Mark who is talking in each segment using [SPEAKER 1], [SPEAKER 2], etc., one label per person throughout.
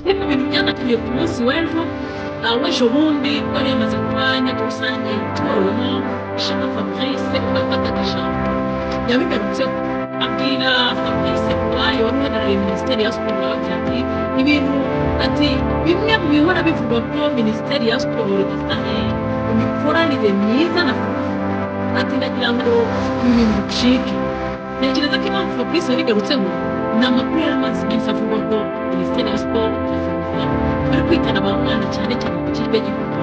[SPEAKER 1] Ibi bintu byanatumye ku munsi w'ejo w'ejo bundi twari yamaze kubanya rusange tubaramo ishaka Fabrice ugafata ijambo yabigarutseho abwira Fabrice wayo wahagarariye Minisiteri ya Siporo ati ibintu ati bimwe mu bihora bivugwa ko Minisiteri ya Siporo idafite imikoranire myiza na ati ndagira ngo ibintu bicike. Ntekereza ko impamvu Fabrice yabigarutseho ni amakuru y'amazi iminsi avuga ko Minisiteri ya Siporo bari kwitana ba mwana cyane cyane mu kipe y'igihugu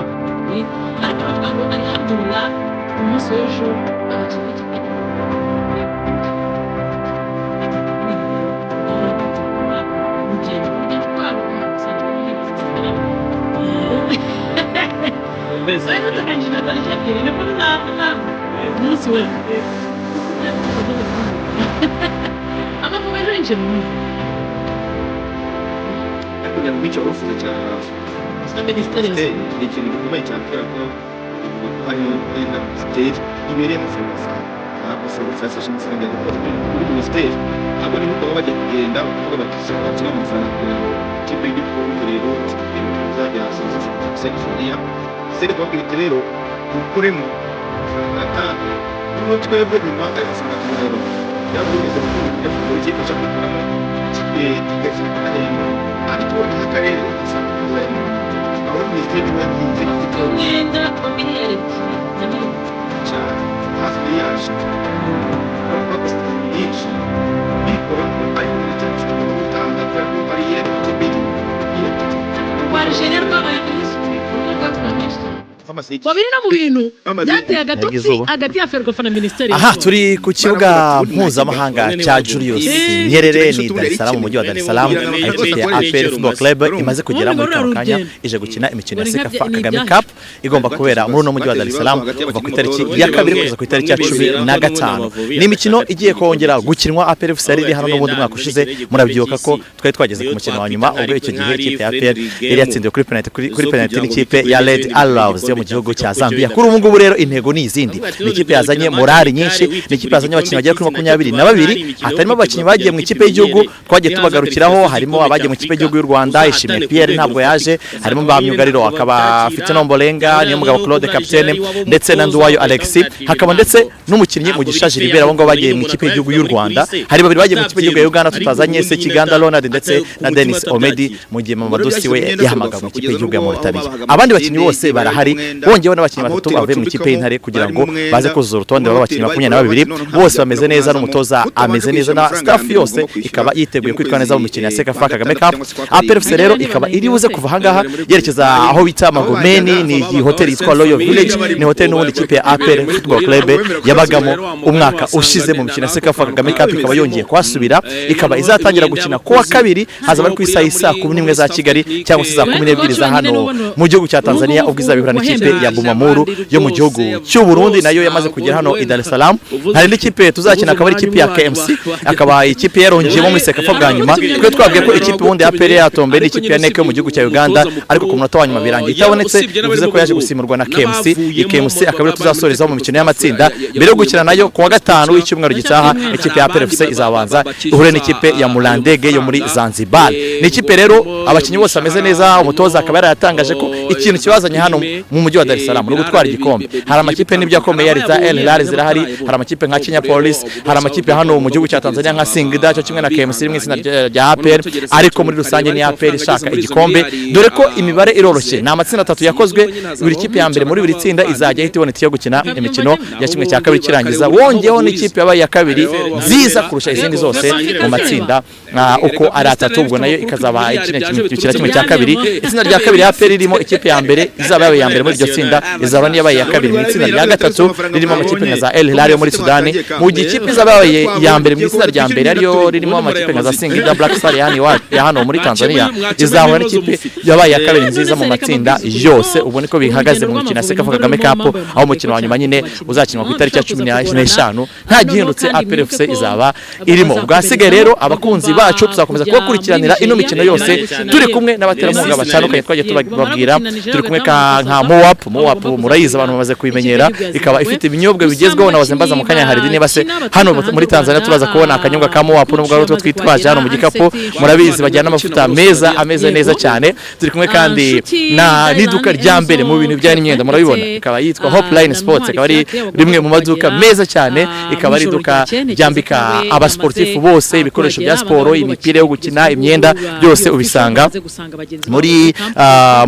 [SPEAKER 1] ariko bavuga ngo ari hadura umunsi w'ejo abakinnyi b'ikipe umunsi w'ejo amavubi ajenje mu
[SPEAKER 2] kugira ngo icyo ufuze cyane
[SPEAKER 1] Minisiteri
[SPEAKER 2] ni ikintu gikomeye cyane kubera ko hano wenda stage ibereye mu Ferwafa ntabwo Ferwafa yafashe amafaranga kuri Minisiteri ntabwo ni nk'uko bajya kugenda bavuga bati bakina amafaranga kugira ngo ikipe y'igihugu rero izajya yasoza sekifoniya seri kubabwira rero ukuremo atanu n'uwo twebwe nyuma ayo mafaranga tubona yavuze ko yavuze ikipe cyo gukuramo igakina hejuru ariko n'akarere usanga kuzanye aho Minisiteri yagize
[SPEAKER 1] umwenda wa miliyari
[SPEAKER 2] cyane hafi yaje nyinshi bikora mu bayibuli cyacu gutanga ko bariyeri tubiri
[SPEAKER 1] wajenerwa abayisi babiri no mu bintu byateye agatotsi hagati ya Ferwafa na Minisiteri.
[SPEAKER 3] Aha turi ku kibuga mpuzamahanga cya Julius Nyerere ni Dar es Salaam mu mujyi wa Dar es Salaam ikipe ya APR Football Club imaze kugera muri kano kanya ije gukina imikino ya Sekafa Kagame Cup igomba kubera muri uno mujyi wa Dar es Salaam kuva ku itariki ya 2 kugeza ku itariki ya 15. Ni imikino igiye kongera gukinwa APR FC yari hano n'ubundi mwaka ushize murabyibuka ko twari twageze ku mukino wa nyuma ubwo icyo gihe ikipe ya APR yari yatsindiwe kuri penalty n'ikipe ya Red Arrows yo mu gihugu cya Zambia. Kuri ubu ngubu rero intego ni izindi, ni ikipe yazanye morali nyinshi, ni ikipe yazanye abakinnyi bagera kuri 22 hatarimo abakinnyi bagiye mu ikipe y'igihugu twagiye tubagarukiraho, harimo abagiye mu ikipe y'igihugu y'u Rwanda Ishimwe Pierre ntabwo yaje, harimo ba myugariro akaba afite Nombolenga niyo mugabo Claude capitaine ndetse na Nduwayo Alexis, hakaba ndetse n'umukinnyi Mugisha Gilbert abo ngo bagiye mu ikipe y'igihugu y'u Rwanda, hari babiri bagiye mu ikipe y'igihugu ya Uganda tutazanye se Kiganda Ronald ndetse na Dennis Omedi mu gihe Mamadou Siwe yahamagawe mu ikipe y'igihugu ya Mauritania. Abandi bakinnyi bose barahari bongewe n'abakinnyi batatu bavuye mu ikipe y'Intare kugira ngo baze kuzuza urutonde rw'abakinnyi 22 bose bameze neza n'umutoza ameze neza na staff yose ikaba yiteguye kwitwa neza mu mikino ya Sekafa Kagame Cup. APR FC rero ikaba iri buze kuva ahangaha yerekeza aho bita Magomeni, ni hotel yitwa Royal Village, ni hotel n'ubundi ikipe ya APR Football Club yabagamo umwaka ushize mu mikino ya Sekafa Kagame Cup, ikaba yongeye kwasubira, ikaba izatangira gukina kuwa kabiri hazaba ari ku isaha 11 za Kigali cyangwa se za 12 za hano mu gihugu cya Tanzania ubwo izabihura n'ikipe ya Bumamuru yo mu gihugu cy'u Burundi nayo yamaze kugera hano i Dar es Salaam. Hari n'ikipe tuzakina akaba ari ikipe ya KMC, akaba ikipe yarongeyemo muri Sekafa bwa nyuma, twe twabwiye ko ikipe ubundi APR yatombe n'ikipe ya NEC yo mu gihugu cya Uganda, ariko ku munota wa nyuma birangiye itabonetse, bivuze ko yaje gusimurwa na KMC. KMC akaba ari tuzasoreza mu mikino y'amatsinda mbere yo gukina nayo ku wa gatanu w'icyumweru gitaha ikipe ya APR FC izabanza ihure n'ikipe ya Mulandege yo muri Zanzibar. Ni ikipe rero abakinnyi bose ameze neza, umutoza akaba yaratangaje ko ikintu kibazanye hano mu mujyi wa Dar es Salaam no gutwara igikombe. Hari amakipe n'ibyo akomeye ari za El Hilal zirahari, hari amakipe nka Kenya Police, hari amakipe hano mu gihugu cya Tanzania nka Singida cyo kimwe na KMC rimwe izina rya APR, ariko muri rusange ni APR ishaka igikombe, dore ko imibare iroroshye. Ni amatsinda 3 yakozwe, buri kipe ya mbere muri buri tsinda izajya ihita ibona yo gukina imikino ya kimwe cya kabiri kirangiza, wongeyeho n'ikipe yabaye ya kabiri nziza kurusha izindi zose mu matsinda uko ari 3, ubwo nayo ikazaba ikina kimwe cya kabiri. Itsinda rya kabiri APR irimo ikipe ya mbere izaba yabaye ya mbere muri iryo tsinda, izaba niyabaye ya kabiri. Mu itsinda rya gatatu ririmo amakipe nka za El Hilal yo muri Sudani, mu gihe ikipe izaba yabaye ya mbere mu itsinda rya mbere ariyo ririmo amakipe nka za Singida Black Star ya hano muri Tanzania, izahura n'ikipe yabaye ya kabiri nziza mu matsinda yose. Ubu niko bihagaze mu mikino ya Sekafa Kagame Cup, aho umukino wa nyuma nyine uzakinwa ku itariki ya 15 nta gihindutse APR FC izaba irimo. Bwasigaye rero abakunzi bacu tuzakomeza kubakurikiranira ino mikino yose turi kumwe n'abaterankunga batandukanye twagiye tubabwira turi kumwe nka Moap murayizi abantu bamaze kuyimenyera ikaba ifite ibinyobwa bigezweho nabaze mbaza mu kanya hari niba se hano muri Tanzania turaza kubona akanyobwa ka Moap nubwo ari twitwaje hano mu gikapu murabizi bajyana amafuta meza ameze neza cyane turi kumwe kandi n'iduka rya mbere mu bintu bijyanye n'imyenda murabibona ikaba yitwa Hopline Sports ikaba ari rimwe mu maduka meza cyane ikaba ari iduka ryambika abasportifu bose ibikoresho bya siporo imipira yo gukina imyenda byose ubisanga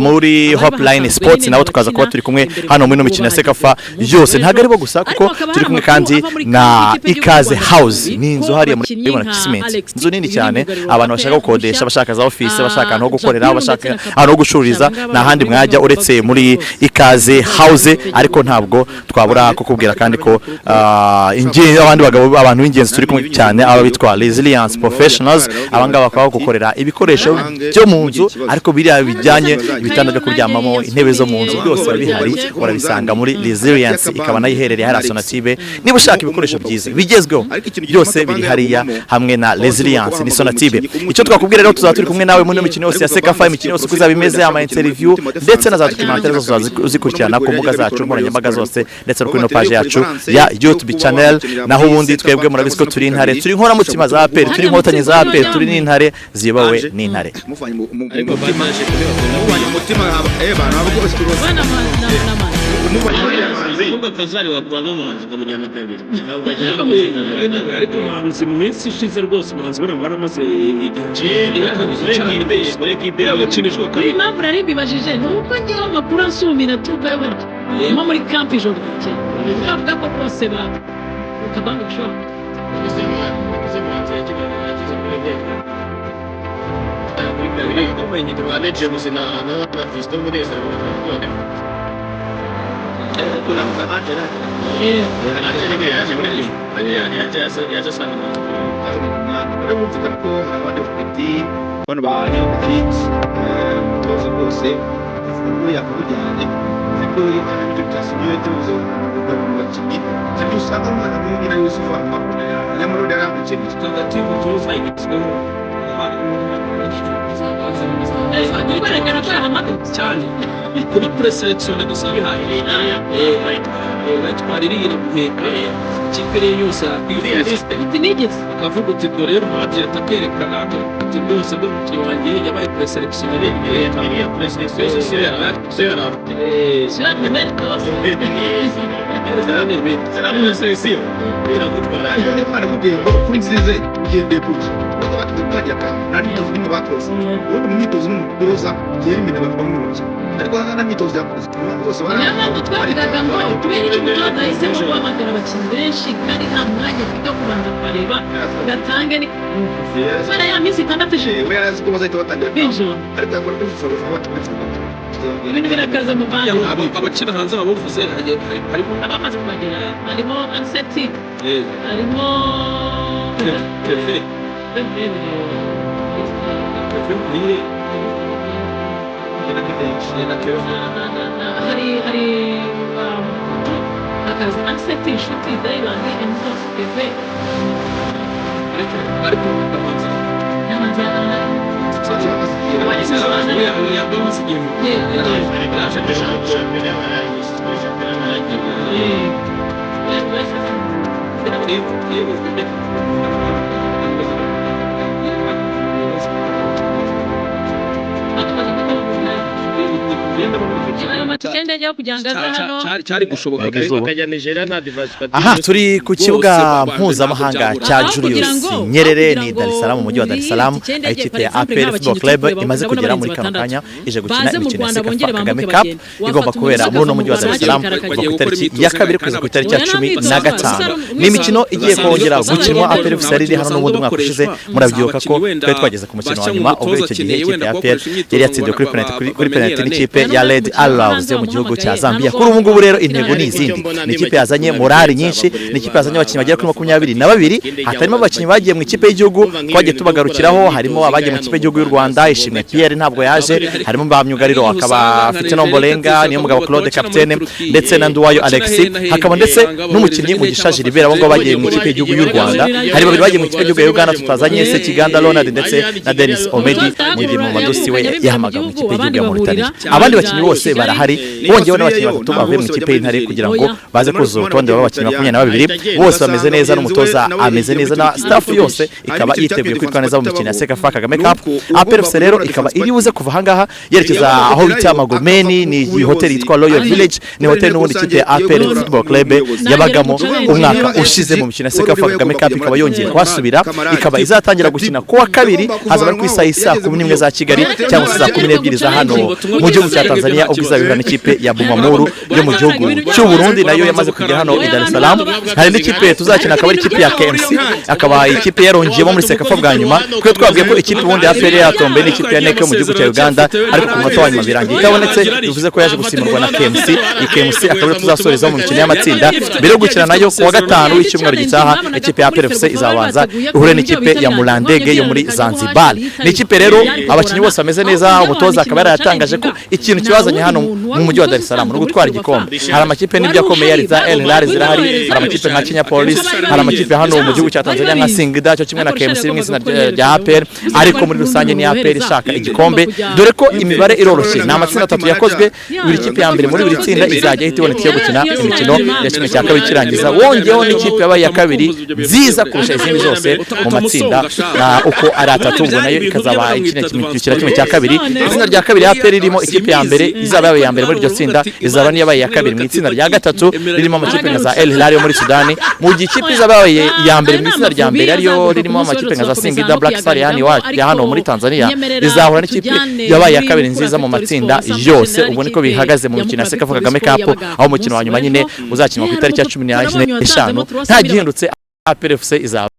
[SPEAKER 3] muri Hopline Sports naho tukaza kuba turi kumwe hano muri no mikino ya Sekafa yose ntago ari bo gusa kuko turi kumwe kandi na Ikaze House ni inzu hariya muri Kismet inzu nini cyane abantu bashaka gukodesha bashaka za office bashaka no gukorera bashaka no gushuriza na handi mwajya uretse muri Ikaze House ariko ntabwo twabura kukubwira kandi ko abandi bagabo abantu b'ingenzi turi kumwe cyane aba bitwa Resilience Professionals abangaba bakaba gukorera ibikoresho byo mu nzu ariko biriya bijyanye ibitanda byo kuryamamo intebe zo mu nzu byose bihari urabisanga muri Resilience ikaba nayiherereye hari Sonatube niba ushaka ibikoresho byiza bigezweho byose biri hariya hamwe na Resilience ni Sonatube icyo twakubwira rero tuzaba turi kumwe nawe muri mikino yose ya Sekafa imikino yose kuzaba imeze ama interview ndetse na za documentaire zose uzikurikirana ku mbuga zacu nkoranyambaga zose ndetse no kuri no page yacu ya YouTube channel naho ubundi twebwe murabizi ko turi intare turi nkora mutima za APR turi nkotanye za APR turi n'intare zibawe n'intare
[SPEAKER 1] minsi ishize rwose umuhanzi baramaze impamvu nari mbibajije ni uko ngira amakuru ansumira tuvayo nko muri camp ijoro bavuga ko bose bakabanga ushobora
[SPEAKER 2] Quando vai no Netflix, cosa você, lui ha kujyane, poi tutto signore uso bacci, se tu sai come non mi riesco a fare, la mano della c'è tutto da tipo tu fai questo.
[SPEAKER 1] guarda che non c'è la macchina
[SPEAKER 4] come preselezione di Sahai e twaririye kimbere yose
[SPEAKER 1] tinigeze
[SPEAKER 4] akavuga uti dore rero maje takerekana ati byose n'umukinnyi wanjye yabaye preselection ya preselection
[SPEAKER 1] twavugaga ngo kubera iki mutoza yahisemo guhamagara abakinnyi benshi kandi nta mwanya afite wo kubanza kubareba gatange ni kubera ya minsi itandatu b'ijoro ibintu birakaza mu bandi
[SPEAKER 4] abakina hanze babuvuze harimo
[SPEAKER 1] abamaze kuhagera harimo Anseti harimo hari akazi Anseti inshuti Dayibandi Enzo Keve
[SPEAKER 4] ariko cyari gushoboka
[SPEAKER 3] aha turi ku kibuga mpuzamahanga cya Julius Nyerere ni Dar es Salaam mu mujyi wa Dar es Salaam aho ikipe ya APR Football Club imaze kugera muri kano kanya ije gukina imikino ya Sekafa Kagame Cup igomba kubera muri no mujyi wa Dar es Salaam kuva ku itariki ya 2 kugeza ku itariki ya 15 ni imikino igiye kongera gukinwa APR FC hano n'ubundi mwaka ushize murabyibuka ko twari twageze ku mukino wa nyuma ubwo icyo gihe ikipe ya APR yari yatsindiwe kuri penalty n'ikipe ya Red Allows yo mu gihugu cya Zambia. Kuri ubu ngubu rero intego ni izindi, ni ikipe yazanye morali nyinshi, ni ikipe yazanye abakinnyi bagera kuri 22, hatarimo abakinnyi bagiye mu ikipe y'igihugu twagiye tubagarukiraho, harimo abagiye mu ikipe y'igihugu y'u Rwanda, Ishimwe Pierre ntabwo yaje, harimo ba myugariro akaba afite Nombolenga, niyo mugabo Claude capitaine, ndetse na Nduwayo Alexis, hakaba ndetse n'umukinnyi Mugisha Gilbert abo ngo bagiye mu ikipe y'igihugu y'u Rwanda, hari babiri bagiye mu ikipe y'igihugu y'u Uganda tutazanye se Kiganda Ronald ndetse na Dennis Omedi mu Madusi we yahamagawe mu ikipe y'igihugu ya Mauritania. Abandi bakinnyi bose barahari, bongeyeho n'abakinnyi batatu bavuye mu ikipe y'Intare kugira ngo baze kuzuza urutonde rw'abakinnyi 22, bose bameze neza, n'umutoza ameze neza, na staff yose ikaba yiteguye kwitwara neza mu mikino ya Sekafa Kagame Cup. APR FC rero ikaba iri buze kuva ahangaha yerekeza aho bita Magomeni, ni hoteli yitwa Royal Village, ni hoteli n'ubundi ikipe ya APR Football Club yabagamo umwaka ushize mu mikino ya Sekafa Kagame Cup, ikaba yongeye kwasubira, ikaba izatangira gukina kuwa kabiri hazaba ku isaha saa 11 za Kigali cyangwa saa 12 za hano mu gihugu cya Tanzania, ubwo izabihura n'ikipe ya Bumamuru yo mu gihugu cy'u Burundi, nayo yamaze kugera hano i Dar es Salaam. Hari n'ikipe tuzakina akaba ari ikipe ya KMC, akaba ikipe yarongeyemo muri Sekafa bwa nyuma, kuko twabwiye ko ikipe ubundi APR yatombe n'ikipe ya NEC yo mu gihugu cya Uganda, ariko ku munota wa nyuma birangiye itabonetse, bivuze ko yaje gusimurwa na KMC. KMC akaba tuzasoreza mu mikino y'amatsinda mbere yo gukina nayo kuwa gatanu w'icyumweru gitaha. Ikipe ya APR FC izabanza ihure n'ikipe ya Mulandege yo muri Zanzibar. Ni ikipe rero abakinnyi bose bameze neza, umutoza akaba yaratangaje ko ikintu kibazanye hano mu mujyi wa Dar es Salaam no gutwara igikombe. Hari amakipe n'ibyo akomeye ari za El Hilal zirahari, hari amakipe nka Kenya Police, hari amakipe hano mu gihugu cya Tanzania nka Singida cyo kimwe na KMC mu izina rya APR, ariko muri rusange ni APR ishaka igikombe, dore ko imibare iroroshye. Ni amatsinda 3 yakozwe, buri kipe ya mbere muri buri tsinda izajya ihita iboneka yo gukina imikino ya kimwe cya kabiri kirangiza, wongeyeho n'ikipe yabaye ya kabiri nziza kurusha izindi zose mu matsinda uko ari atatu, ngo nayo ikazaba ikina kimwe cya kabiri. Itsinda rya kabiri APR ririmo ikipe ya mbere izaba yabaye ya mbere muri iryo tsinda, izaba niyo yabaye ya kabiri. Mu itsinda rya gatatu ririmo amakipe nka za El Hilal yo muri Sudani, mu gihe ikipe izaba yabaye ya mbere mu itsinda rya mbere ariyo ririmo amakipe nka za Singida Black Star ya hano muri Tanzania, izahura n'ikipe yabaye ya kabiri nziza mu matsinda yose. Ubwo niko bihagaze mu mikino ya Sekafa Kagame Cup, aho umukino wa nyuma nyine uzakinwa ku itariki ya 15 nta gihindutse APR FC izaba